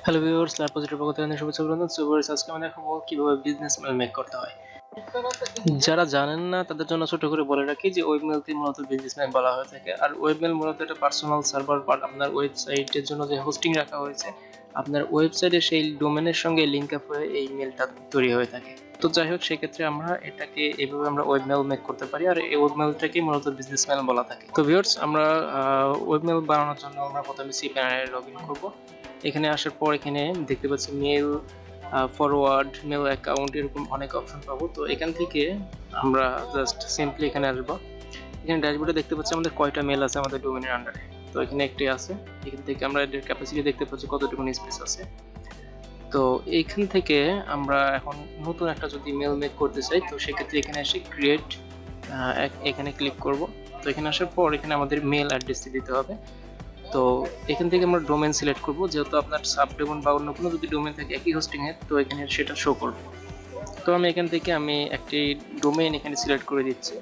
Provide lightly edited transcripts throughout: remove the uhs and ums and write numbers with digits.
Hello viewers, live positive পক্ষ থেকে শুভেচ্ছা অভিনন্দন। সো ভিউয়ার্স, আজকে আমরা দেখাবো কিভাবে বিজনেস মেল মেক করতে হয়। যারা জানেন না তাদের জন্য ছোট করে বলে রাখি যে ওয়েব মেলকে মূলত বিজনেস মেল বলা হয়ে থাকে। আর ওয়েব মেল মূলত একটা পার্সোনাল সার্ভার পার্ট আপনার ওয়েবসাইটের জন্য যে হোস্টিং রাখা হয়েছে, আপনার ওয়েবসাইটে সেই ডোমেনের সঙ্গে লিংক আপ হয়ে এই মেলটা তৈরি হয়ে থাকে। তো যাই হোক, সেক্ষেত্রে আমরা এটাকে এইভাবে আমরা ওয়েব মেল মেক করতে পারি, আর এই ওয়েব মেলটাকে মূলত বিজনেস মেল বলা থাকে। তো ভিউয়ার্স, আমরা ওয়েব মেল বানানোর জন্য আমরা প্রথমে সিপ্যানেলে লগ ইন করবো। এখানে আসার পর এখানে দেখতে পাচ্ছি মেল, ফরওয়ার্ড, মেল অ্যাকাউন্ট, এরকম অনেক অপশন পাবো। তো এখান থেকে আমরা জাস্ট সিম্পলি এখানে আসবো। এখানে ড্যাশবোর্ডে দেখতে পাচ্ছি আমাদের কয়টা মেল আছে আমাদের ডোমেনের আন্ডারে। তো এখানে একটি আছে। এখান থেকে আমরা এর ক্যাপাসিটি দেখতে পাচ্ছি কতটুকু স্পেস আছে। তো এইখান থেকে আমরা এখন নতুন একটা যদি মেল মেক করতে চাই, তো সেক্ষেত্রে এখানে এসে ক্রিয়েট, এখানে ক্লিক করব। তো এখানে আসার পর এখানে আমাদের মেল অ্যাড্রেসটি দিতে হবে। তো এখান থেকে আমরা ডোমেন সিলেক্ট করব, যেহেতু আপনার সাব ডোমেন বা অন্য কোনো যদি ডোমেন থাকে একই হোস্টিং এর, তো এখানে সেটা শো করবে। তো আমি এখান থেকে একটি ডোমেন এখানে সিলেক্ট করে দিচ্ছি।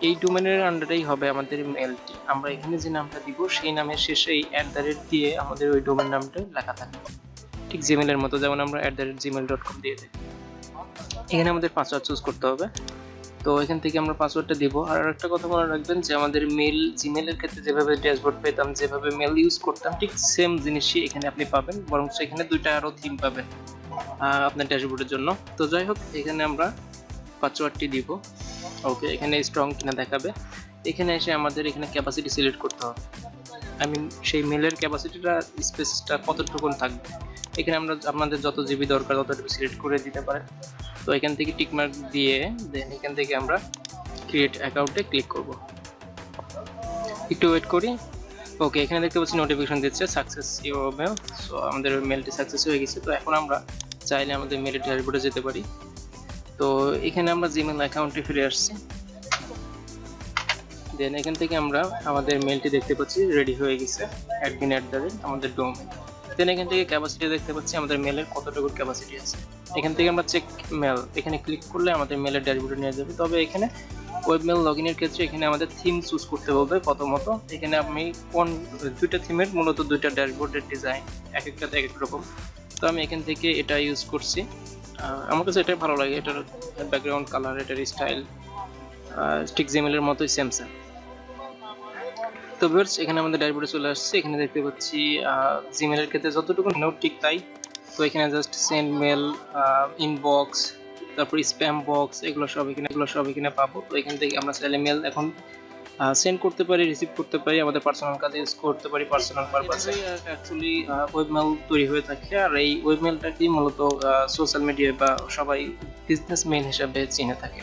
এই ডোমেনের আন্ডারেই হবে আমাদের মেলটি। আমরা এখানে যে নামটা দিব সেই নামের শেষে এই @ দিয়ে আমাদের ওই ডোমেন নামটা লেখা থাকবে, ঠিক জিমেলের মতো, যেমন আমরা @gmail.com দিয়ে থাকি। এখানে আমাদের পাসওয়ার্ড চুজ করতে হবে। তো এখান থেকে আমরা পাসওয়ার্ডটা দিব। আর আরেকটা কথা মনে রাখবেন যে আমাদের জিমেলের ক্ষেত্রে যেভাবে ড্যাশবোর্ড পেতাম, যেভাবে মেল ইউজ করতাম, ঠিক সেম জিনিসই এখানে আপনি পাবেন, বরং এখানে দুইটা আরো থিম পাবেন আপনার ড্যাশবোর্ডের জন্য। তো যাই হোক, এখানে আমরা পাসওয়ার্ডটি দিব। ওকে, এখানে স্ট্রং কিনা দেখাবে। এখানে এসে আমাদের এখানে ক্যাপাসিটি সিলেক্ট করতে হবে। সেই মেলের ক্যাপাসিটিটা, স্পেসটা কতটুকু থাকবে। এখানে আমরা আপনাদের যত জিবি দরকার ততটুকু সিলেক্ট করে দিতে পারেন। তো এখান থেকে টিকমার্ক দিয়ে দেন এখান থেকে আমরা ক্রিয়েট অ্যাকাউন্টে ক্লিক করব। একটু ওয়েট করি। ওকে, এখানে দেখতে পাচ্ছি নোটিফিকেশন দিচ্ছে সাকসেস ইউর মেল। সো আমাদের মেলটি সাকসেস হয়ে গেছে। তো এখন আমরা চাইলে আমাদের মেলের ড্যাশবোর্ডে যেতে পারি। তো এখানে আমরা জিমেল অ্যাকাউন্টে ফিরে আসছি। দেন এখান থেকে আমরা আমাদের মেলটি দেখতে পাচ্ছি রেডি হয়ে গেছে, অ্যাডমিন আমাদের ডোমেন। দেন এখান থেকে ক্যাপাসিটি দেখতে পাচ্ছি আমাদের মেলের কতটুকু ক্যাপাসিটি আছে। এখান থেকে আমরা চেক মেল এখানে ক্লিক করলে আমাদের মেলের ড্যাশবোর্ডে নিয়ে যাবে। তবে এখানে ওয়েব মেল লগইনের ক্ষেত্রে এখানে আমাদের থিম চুজ করতে হবে প্রথমত। এখানে আমি দুইটা থিমের মূলত দুইটা ড্যাশবোর্ডের ডিজাইন, এক একটাতে এক এক রকম। তো আমি এখান থেকে এটা ইউজ করছি। আমার কাছে এটাই ভালো লাগে, এটার ব্যাকগ্রাউন্ড কালার, এটার স্টাইল ঠিক জিমেলের মতোই সেম। তো ভিউয়ার্স, এখানে আমাদের ড্যাশবোর্ডে চলে আসছে। এখানে দেখতে পাচ্ছি জিমেলের ক্ষেত্রে যতটুকু নোট ঠিক তাই। তো এখানে জাস্ট সেন্ড মেল, ইনবক্স, তারপর স্প্যাম বক্স, এগুলো সব এখানে পাবো। তো এখান থেকে আমরা চাইলে মেল এখন সেন্ড করতে পারি, রিসিভ করতে পারি, আমাদের পার্সোনাল কাজে ইউজ করতে পারি, পার্সোনাল পারপাসে। অ্যাকচুয়ালি ওয়েব মেল তৈরি হয়ে থাকে। আর এই ওয়েব মেলটাকে মূলত সোশ্যাল মিডিয়ায় বা সবাই বিজনেস মেল হিসাবে চিনে থাকে।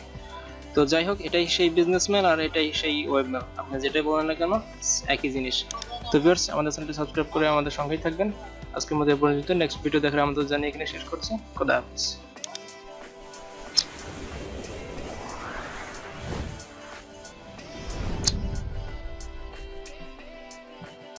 তো যাই হোক, এটাই সেই বিজনেসম্যান আর এটাই সেই ওয়েবমেল, আপনি যেটাই বলেন না কেন একই জিনিস। তো ভিউয়ার্স, আমাদের চ্যানেলটি সাবস্ক্রাইব করে আমাদের সঙ্গেই থাকবেন। আজকের মধ্যে পর্যন্ত, নেক্সট ভিডিও দেখার আমাদের জানিয়ে এখানে শেষ করছি। খোদা হাফেজ।